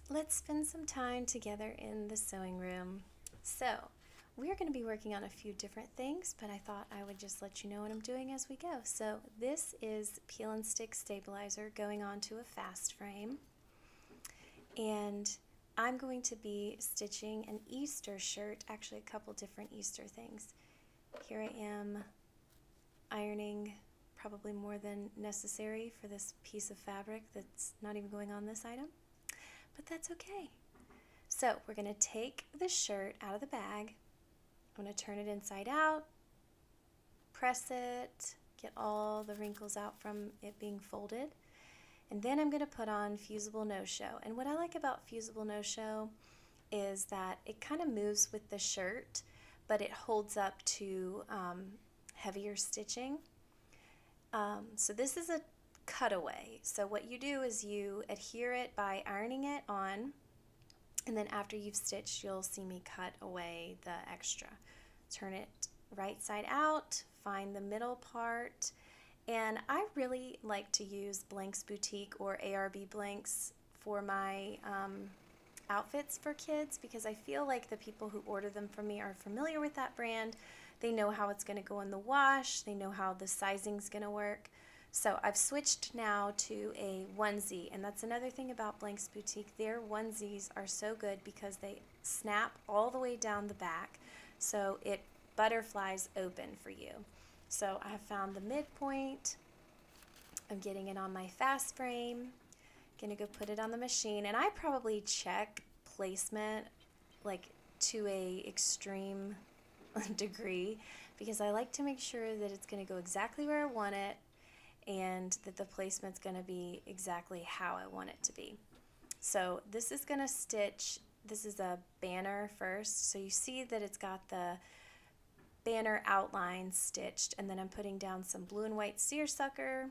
let's spend some time together in the sewing room. So, we're going to be working on a few different things, but I thought I would just let you know what I'm doing as we go. So, this is peel and stick stabilizer going onto a fast frame, and I'm going to be stitching an Easter shirt, actually a couple different Easter things. Here I am ironing probably more than necessary for this piece of fabric that's not even going on this item, but that's okay. So we're going to take the shirt out of the bag. I'm going to turn it inside out, press it, get all the wrinkles out from it being folded, and then I'm going to put on Fusible No-Show. And what I like about Fusible No-Show is that it kind of moves with the shirt, but it holds up to heavier stitching. So this is a cutaway. So what you do is you adhere it by ironing it on, and then after you've stitched, you'll see me cut away the extra. Turn it right side out, find the middle part, and I really like to use Blanks Boutique or ARB Blanks for my outfits for kids, because I feel like the people who order them from me are familiar with that brand. They know how it's going to go in the wash. They know how the sizing's going to work. So I've switched now to a onesie, and that's another thing about Blanks Boutique. Their onesies are so good because they snap all the way down the back, so it butterflies open for you. So I have found the midpoint. I'm getting it on my fast frame. Gonna go put it on the machine, and I probably check placement like to a extreme degree, because I like to make sure that it's going to go exactly where I want it and that the placement's going to be exactly how I want it to be. So this is going to stitch, this is a banner first, so you see that it's got the banner outline stitched, and then I'm putting down some blue and white seersucker,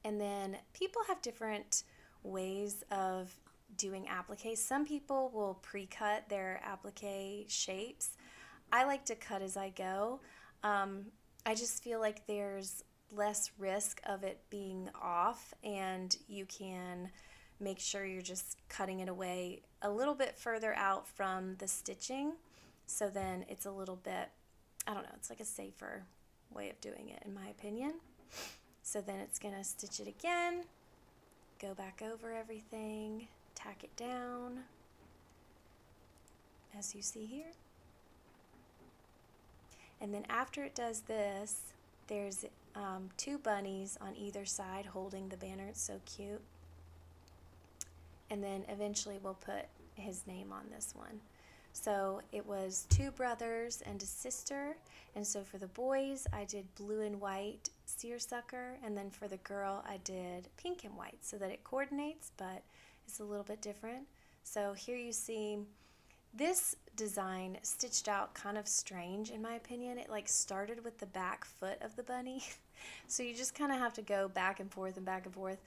and then people have different ways of doing appliques. Some people will pre-cut their applique shapes. I like to cut as I go. I just feel like there's less risk of it being off, and you can make sure you're just cutting it away a little bit further out from the stitching, so then it's a little bit, I don't know, it's like a safer way of doing it in my opinion. So then it's going to stitch it again, go back over everything, tack it down, as you see here. And then after it does this, there's two bunnies on either side holding the banner. It's so cute. And then eventually we'll put his name on this one. So it was two brothers and a sister. And so for the boys, I did blue and white seersucker. And then for the girl, I did pink and white, so that it coordinates, but it's a little bit different. So here you see this design stitched out kind of strange in my opinion. It like started with the back foot of the bunny. So you just kind of have to go back and forth and back and forth.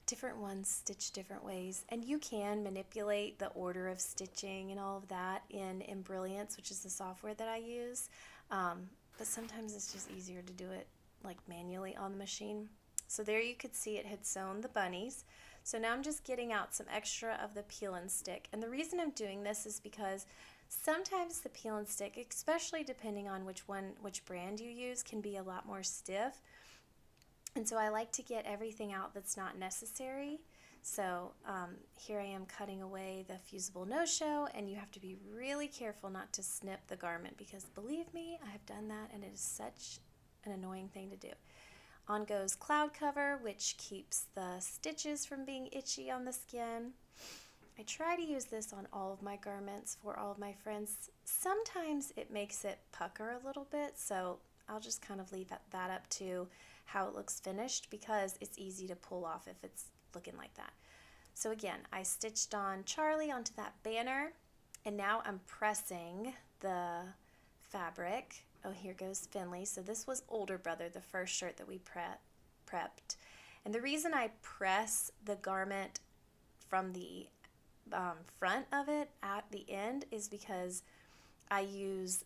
Different ones stitch different ways, and you can manipulate the order of stitching and all of that in Embroidery, which is the software that I use. But sometimes it's just easier to do it like manually on the machine. So there you could see it had sewn the bunnies. So now I'm just getting out some extra of the peel and stick. And the reason I'm doing this is because sometimes the peel and stick, especially depending on which brand you use, can be a lot more stiff. And so I like to get everything out that's not necessary. So here I am cutting away the Fusible No-Show, and you have to be really careful not to snip the garment, because believe me, I have done that and it is such an annoying thing to do. On goes cloud cover, which keeps the stitches from being itchy on the skin. I try to use this on all of my garments for all of my friends. Sometimes it makes it pucker a little bit, so I'll just kind of leave that up to how it looks finished, because it's easy to pull off if it's looking like that. So again, I stitched on Charlie onto that banner, and now I'm pressing the fabric. Oh, here goes Finley. So this was older brother, the first shirt that we prepped. And the reason I press the garment from the front of it at the end is because I use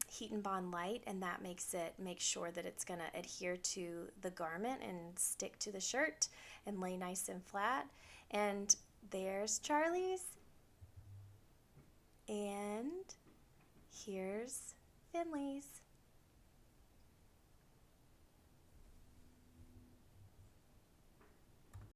Heat and Bond Light, and that makes sure that it's going to adhere to the garment and stick to the shirt and lay nice and flat. And there's Charlie's, and here's Finley's.